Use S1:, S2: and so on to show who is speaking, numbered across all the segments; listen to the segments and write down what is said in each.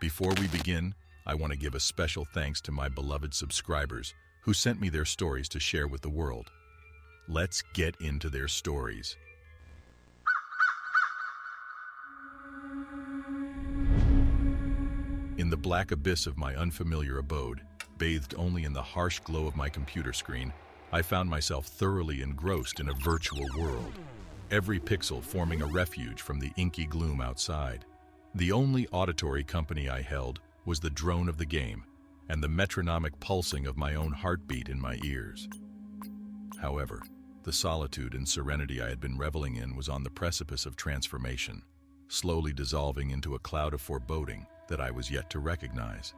S1: Before we begin, I want to give a special thanks to my beloved subscribers who sent me their stories to share with the world. Let's get into their stories. In the black abyss of my unfamiliar abode, bathed only in the harsh glow of my computer screen, I found myself thoroughly engrossed in a virtual world, every pixel forming a refuge from the inky gloom outside. The only auditory company I held was the drone of the game and the metronomic pulsing of my own heartbeat in my ears. However, the solitude and serenity I had been reveling in was on the precipice of transformation, slowly dissolving into a cloud of foreboding that I was yet to recognize.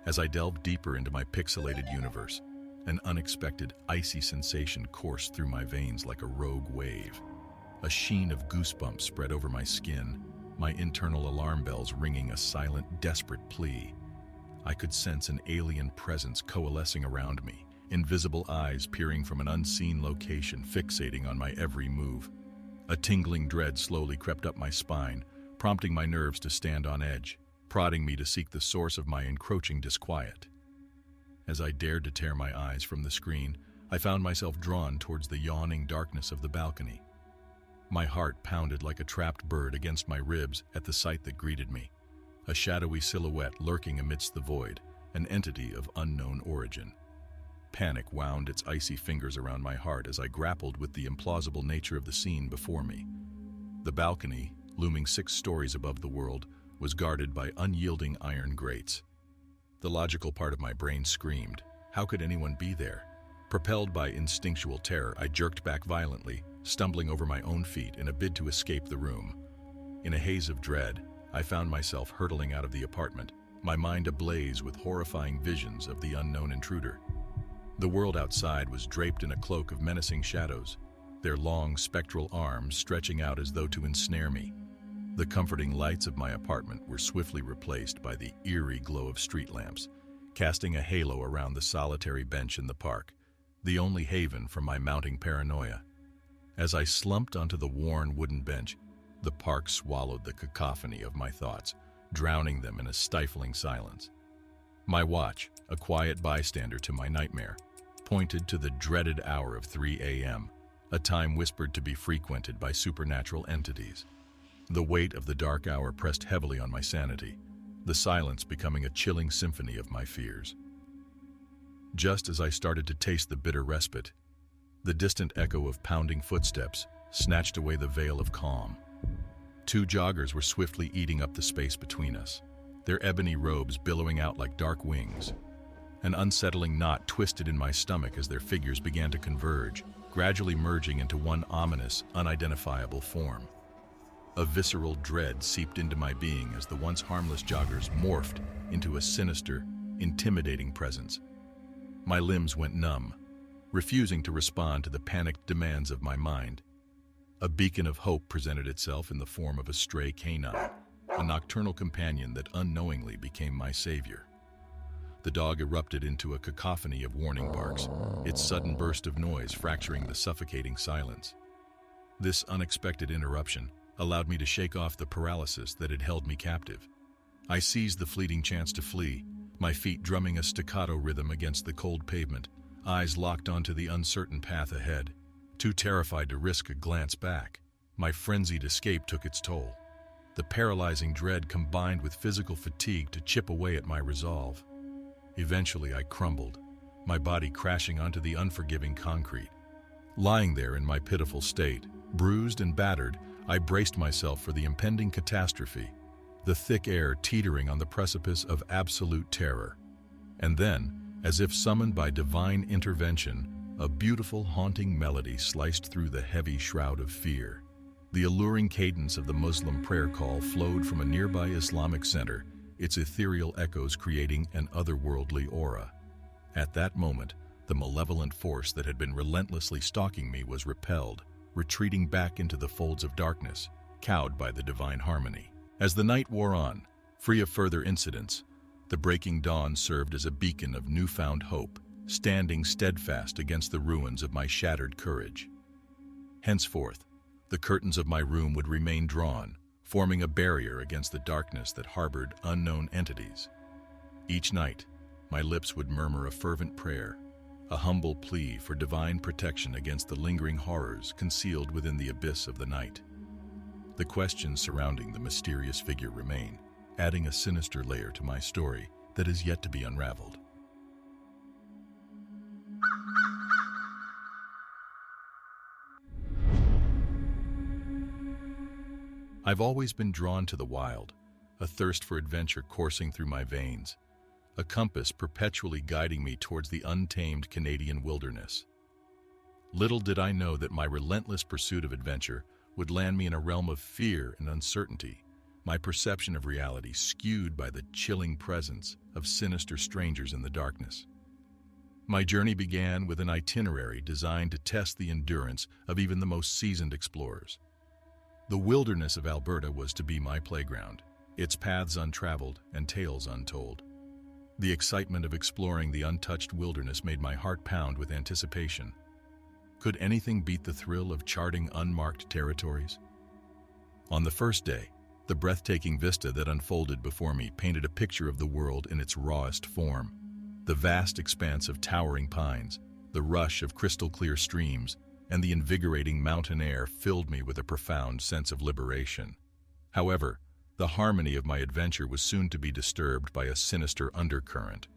S1: As I delved deeper into my pixelated universe, an unexpected icy sensation coursed through my veins like a rogue wave. A sheen of goosebumps spread over my skin, my internal alarm bells ringing a silent, desperate plea. I could sense an alien presence coalescing around me, invisible eyes peering from an unseen location, fixating on my every move. A tingling dread slowly crept up my spine, prompting my nerves to stand on edge, prodding me to seek the source of my encroaching disquiet. As I dared to tear my eyes from the screen, I found myself drawn towards the yawning darkness of the balcony. My heart pounded like a trapped bird against my ribs at the sight that greeted me, a shadowy silhouette lurking amidst the void, an entity of unknown origin. Panic wound its icy fingers around my heart as I grappled with the implausible nature of the scene before me. The balcony, looming 6 stories above the world, was guarded by unyielding iron grates. The logical part of my brain screamed, how could anyone be there? Propelled by instinctual terror, I jerked back violently, stumbling over my own feet in a bid to escape the room. In a haze of dread, I found myself hurtling out of the apartment, my mind ablaze with horrifying visions of the unknown intruder. The world outside was draped in a cloak of menacing shadows, their long, spectral arms stretching out as though to ensnare me. The comforting lights of my apartment were swiftly replaced by the eerie glow of street lamps, casting a halo around the solitary bench in the park, the only haven from my mounting paranoia. As I slumped onto the worn wooden bench, the park swallowed the cacophony of my thoughts, drowning them in a stifling silence. My watch, a quiet bystander to my nightmare, pointed to the dreaded hour of 3 a.m., a time whispered to be frequented by supernatural entities. The weight of the dark hour pressed heavily on my sanity, the silence becoming a chilling symphony of my fears. Just as I started to taste the bitter respite, the distant echo of pounding footsteps snatched away the veil of calm. 2 joggers were swiftly eating up the space between us, their ebony robes billowing out like dark wings. An unsettling knot twisted in my stomach as their figures began to converge, gradually merging into one ominous, unidentifiable form. A visceral dread seeped into my being as the once harmless joggers morphed into a sinister, intimidating presence. My limbs went numb, refusing to respond to the panicked demands of my mind. A beacon of hope presented itself in the form of a stray canine, a nocturnal companion that unknowingly became my savior. The dog erupted into a cacophony of warning barks, its sudden burst of noise fracturing the suffocating silence. This unexpected interruption allowed me to shake off the paralysis that had held me captive. I seized the fleeting chance to flee, my feet drumming a staccato rhythm against the cold pavement, eyes locked onto the uncertain path ahead. Too terrified to risk a glance back, my frenzied escape took its toll. The paralyzing dread combined with physical fatigue to chip away at my resolve. Eventually I crumbled, my body crashing onto the unforgiving concrete. Lying there in my pitiful state, bruised and battered, I braced myself for the impending catastrophe, the thick air teetering on the precipice of absolute terror. And then, as if summoned by divine intervention, a beautiful, haunting melody sliced through the heavy shroud of fear. The alluring cadence of the Muslim prayer call flowed from a nearby Islamic center, its ethereal echoes creating an otherworldly aura. At that moment, the malevolent force that had been relentlessly stalking me was repelled, retreating back into the folds of darkness, cowed by the divine harmony. As the night wore on, free of further incidents, the breaking dawn served as a beacon of newfound hope, standing steadfast against the ruins of my shattered courage. Henceforth, the curtains of my room would remain drawn, forming a barrier against the darkness that harbored unknown entities. Each night, my lips would murmur a fervent prayer, a humble plea for divine protection against the lingering horrors concealed within the abyss of the night. The questions surrounding the mysterious figure remain, adding a sinister layer to my story that is yet to be unraveled. I've always been drawn to the wild, a thirst for adventure coursing through my veins, a compass perpetually guiding me towards the untamed Canadian wilderness. Little did I know that my relentless pursuit of adventure would land me in a realm of fear and uncertainty, my perception of reality skewed by the chilling presence of sinister strangers in the darkness. My journey began with an itinerary designed to test the endurance of even the most seasoned explorers. The wilderness of Alberta was to be my playground, its paths untraveled and tales untold. The excitement of exploring the untouched wilderness made my heart pound with anticipation. Could anything beat the thrill of charting unmarked territories? On the first day, the breathtaking vista that unfolded before me painted a picture of the world in its rawest form. The vast expanse of towering pines, the rush of crystal-clear streams, and the invigorating mountain air filled me with a profound sense of liberation. However, the harmony of my adventure was soon to be disturbed by a sinister undercurrent.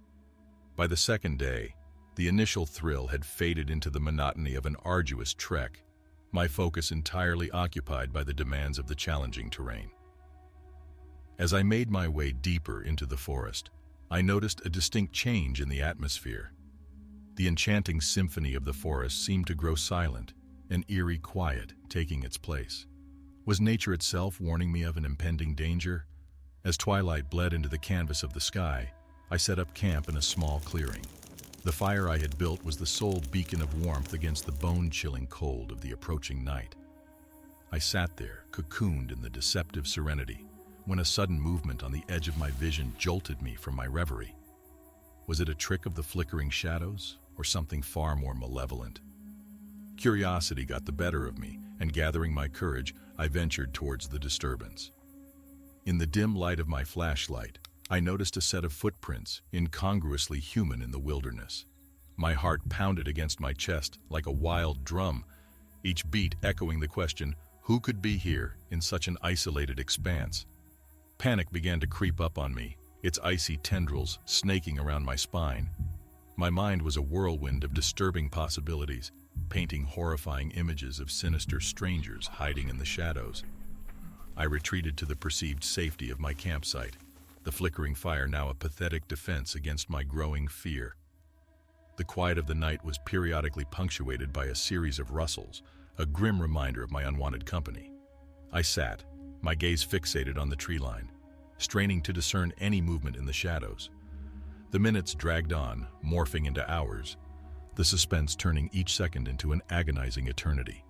S1: By the second day, the initial thrill had faded into the monotony of an arduous trek, my focus entirely occupied by the demands of the challenging terrain. As I made my way deeper into the forest, I noticed a distinct change in the atmosphere. The enchanting symphony of the forest seemed to grow silent, an eerie quiet taking its place. Was nature itself warning me of an impending danger? As twilight bled into the canvas of the sky, I set up camp in a small clearing. The fire I had built was the sole beacon of warmth against the bone-chilling cold of the approaching night. I sat there, cocooned in the deceptive serenity, when a sudden movement on the edge of my vision jolted me from my reverie. Was it a trick of the flickering shadows, or something far more malevolent? Curiosity got the better of me, and gathering my courage, I ventured towards the disturbance. In the dim light of my flashlight, I noticed a set of footprints, incongruously human in the wilderness. My heart pounded against my chest like a wild drum, each beat echoing the question, who could be here in such an isolated expanse? Panic began to creep up on me, its icy tendrils snaking around my spine. My mind was a whirlwind of disturbing possibilities, painting horrifying images of sinister strangers hiding in the shadows. I retreated to the perceived safety of my campsite, the flickering fire now a pathetic defense against my growing fear. The quiet of the night was periodically punctuated by a series of rustles, a grim reminder of my unwanted company. I sat, my gaze fixated on the tree line, straining to discern any movement in the shadows. The minutes dragged on, morphing into hours, the suspense turning each second into an agonizing eternity.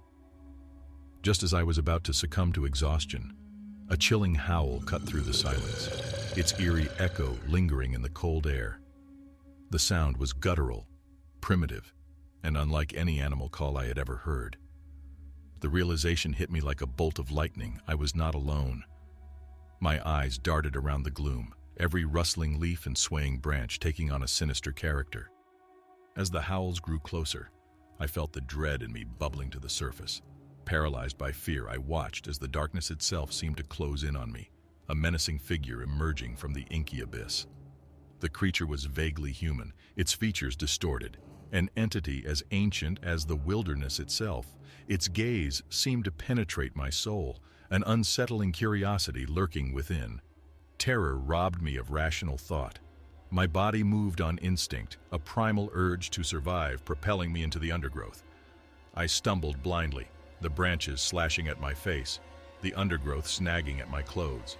S1: Just as I was about to succumb to exhaustion, a chilling howl cut through the silence, its eerie echo lingering in the cold air. The sound was guttural, primitive, and unlike any animal call I had ever heard. The realization hit me like a bolt of lightning. I was not alone. My eyes darted around the gloom, every rustling leaf and swaying branch taking on a sinister character. As the howls grew closer, I felt the dread in me bubbling to the surface. Paralyzed by fear, I watched as the darkness itself seemed to close in on me, a menacing figure emerging from the inky abyss. The creature was vaguely human, its features distorted, an entity as ancient as the wilderness itself. Its gaze seemed to penetrate my soul, an unsettling curiosity lurking within. Terror robbed me of rational thought. My body moved on instinct, a primal urge to survive propelling me into the undergrowth. I stumbled blindly, the branches slashing at my face, the undergrowth snagging at my clothes.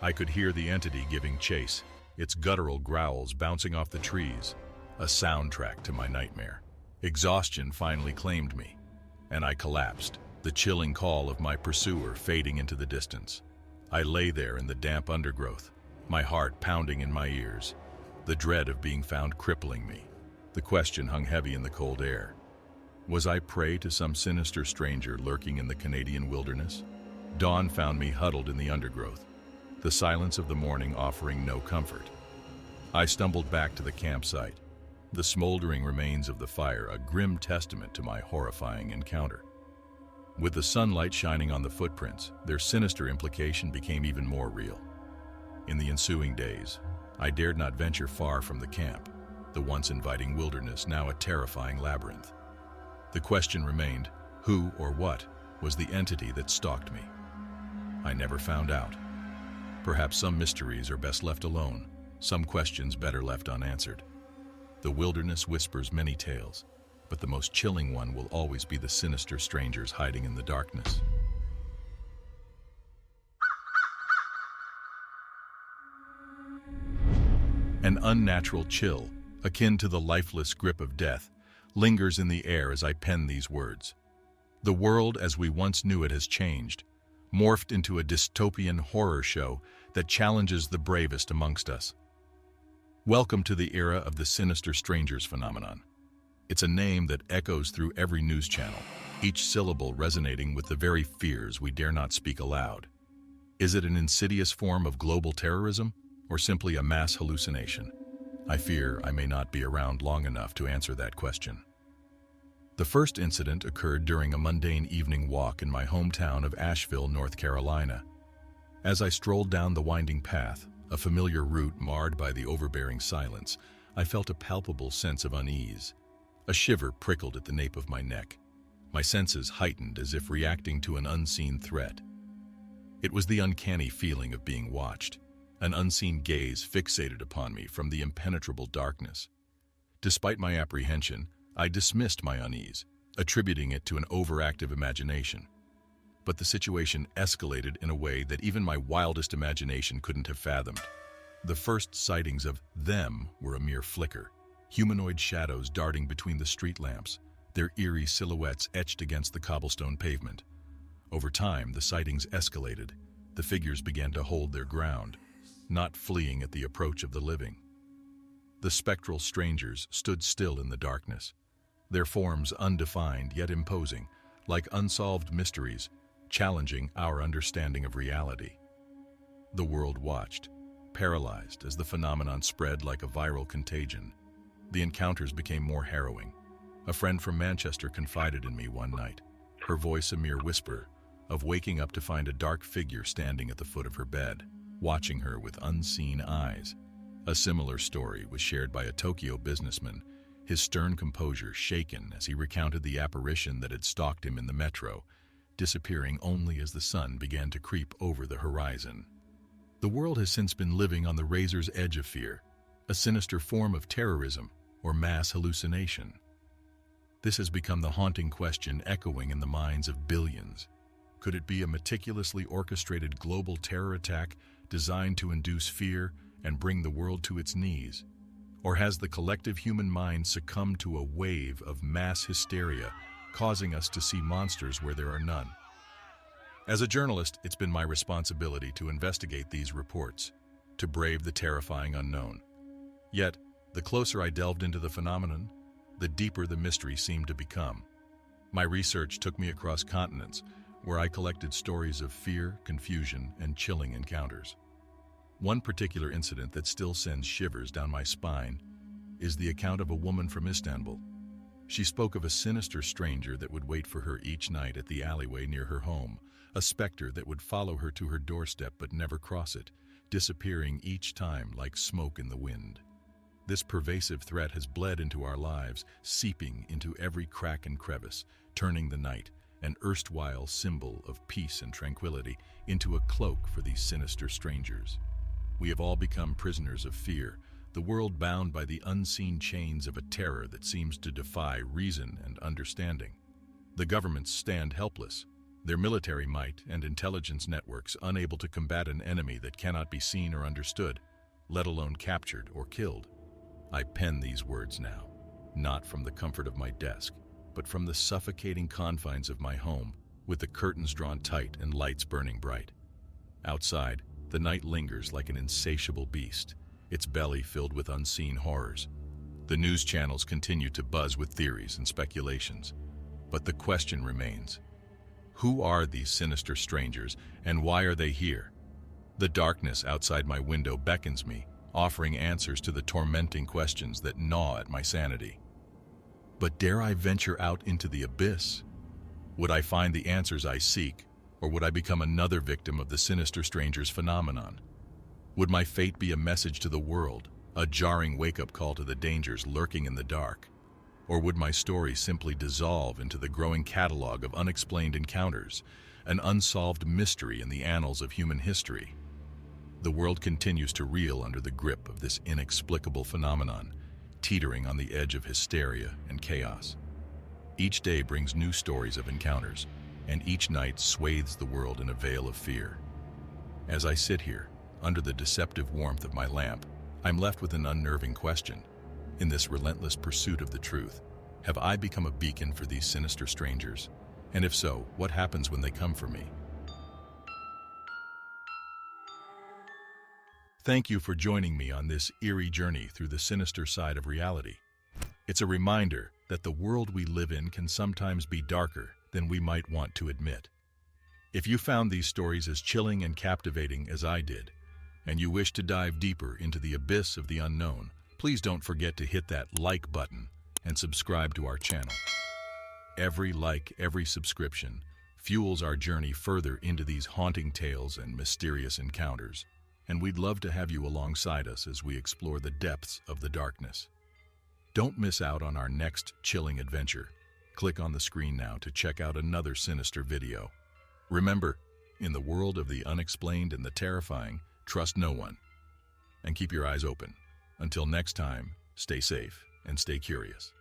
S1: I could hear the entity giving chase, its guttural growls bouncing off the trees, a soundtrack to my nightmare. Exhaustion finally claimed me, and I collapsed, the chilling call of my pursuer fading into the distance. I lay there in the damp undergrowth, my heart pounding in my ears, the dread of being found crippling me. The question hung heavy in the cold air. Was I prey to some sinister stranger lurking in the Canadian wilderness? Dawn found me huddled in the undergrowth, the silence of the morning offering no comfort. I stumbled back to the campsite, the smoldering remains of the fire a grim testament to my horrifying encounter. With the sunlight shining on the footprints, their sinister implication became even more real. In the ensuing days, I dared not venture far from the camp, the once inviting wilderness now a terrifying labyrinth. The question remained, who or what was the entity that stalked me? I never found out. Perhaps some mysteries are best left alone, some questions better left unanswered. The wilderness whispers many tales, but the most chilling one will always be the sinister strangers hiding in the darkness. An unnatural chill, akin to the lifeless grip of death, lingers in the air as I pen these words. The world as we once knew it has changed, morphed into a dystopian horror show that challenges the bravest amongst us. Welcome to the era of the Sinister Strangers phenomenon. It's a name that echoes through every news channel, each syllable resonating with the very fears we dare not speak aloud. Is it an insidious form of global terrorism, or simply a mass hallucination? I fear I may not be around long enough to answer that question. The first incident occurred during a mundane evening walk in my hometown of Asheville, North Carolina. As I strolled down the winding path, a familiar route marred by the overbearing silence, I felt a palpable sense of unease. A shiver prickled at the nape of my neck, my senses heightened as if reacting to an unseen threat. It was the uncanny feeling of being watched, an unseen gaze fixated upon me from the impenetrable darkness. Despite my apprehension, I dismissed my unease, attributing it to an overactive imagination. But the situation escalated in a way that even my wildest imagination couldn't have fathomed. The first sightings of them were a mere flicker, humanoid shadows darting between the street lamps, their eerie silhouettes etched against the cobblestone pavement. Over time, the sightings escalated. The figures began to hold their ground, not fleeing at the approach of the living. The spectral strangers stood still in the darkness, their forms undefined yet imposing, like unsolved mysteries, challenging our understanding of reality. The world watched, paralyzed as the phenomenon spread like a viral contagion. The encounters became more harrowing. A friend from Manchester confided in me one night, her voice a mere whisper, of waking up to find a dark figure standing at the foot of her bed, watching her with unseen eyes. A similar story was shared by a Tokyo businessman, his stern composure shaken as he recounted the apparition that had stalked him in the metro, disappearing only as the sun began to creep over the horizon. The world has since been living on the razor's edge of fear, a sinister form of terrorism or mass hallucination. This has become the haunting question echoing in the minds of billions. Could it be a meticulously orchestrated global terror attack designed to induce fear and bring the world to its knees? Or has the collective human mind succumbed to a wave of mass hysteria, causing us to see monsters where there are none? As a journalist, it's been my responsibility to investigate these reports, to brave the terrifying unknown. Yet, the closer I delved into the phenomenon, the deeper the mystery seemed to become. My research took me across continents, where I collected stories of fear, confusion, and chilling encounters. One particular incident that still sends shivers down my spine is the account of a woman from Istanbul. She spoke of a sinister stranger that would wait for her each night at the alleyway near her home, a specter that would follow her to her doorstep but never cross it, disappearing each time like smoke in the wind. This pervasive threat has bled into our lives, seeping into every crack and crevice, turning the night, an erstwhile symbol of peace and tranquility, into a cloak for these sinister strangers. We have all become prisoners of fear, the world bound by the unseen chains of a terror that seems to defy reason and understanding. The governments stand helpless, their military might and intelligence networks unable to combat an enemy that cannot be seen or understood, let alone captured or killed. I pen these words now, not from the comfort of my desk, but from the suffocating confines of my home, with the curtains drawn tight and lights burning bright. Outside, the night lingers like an insatiable beast, its belly filled with unseen horrors. The news channels continue to buzz with theories and speculations, but the question remains: Who are these sinister strangers, and why are they here? The darkness outside my window beckons me, offering answers to the tormenting questions that gnaw at my sanity. But dare I venture out into the abyss? Would I find the answers I seek, or would I become another victim of the Sinister Strangers phenomenon? Would my fate be a message to the world, a jarring wake-up call to the dangers lurking in the dark? Or would my story simply dissolve into the growing catalog of unexplained encounters, an unsolved mystery in the annals of human history? The world continues to reel under the grip of this inexplicable phenomenon, teetering on the edge of hysteria and chaos. Each day brings new stories of encounters, and each night swathes the world in a veil of fear. As I sit here, under the deceptive warmth of my lamp, I'm left with an unnerving question. In this relentless pursuit of the truth, have I become a beacon for these sinister strangers? And if so, what happens when they come for me? Thank you for joining me on this eerie journey through the sinister side of reality. It's a reminder that the world we live in can sometimes be darker than we might want to admit. If you found these stories as chilling and captivating as I did, and you wish to dive deeper into the abyss of the unknown, please don't forget to hit that like button and subscribe to our channel. Every like, every subscription fuels our journey further into these haunting tales and mysterious encounters, and we'd love to have you alongside us as we explore the depths of the darkness. Don't miss out on our next chilling adventure. Click on the screen now to check out another sinister video. Remember, in the world of the unexplained and the terrifying, trust no one, and keep your eyes open. Until next time, stay safe and stay curious.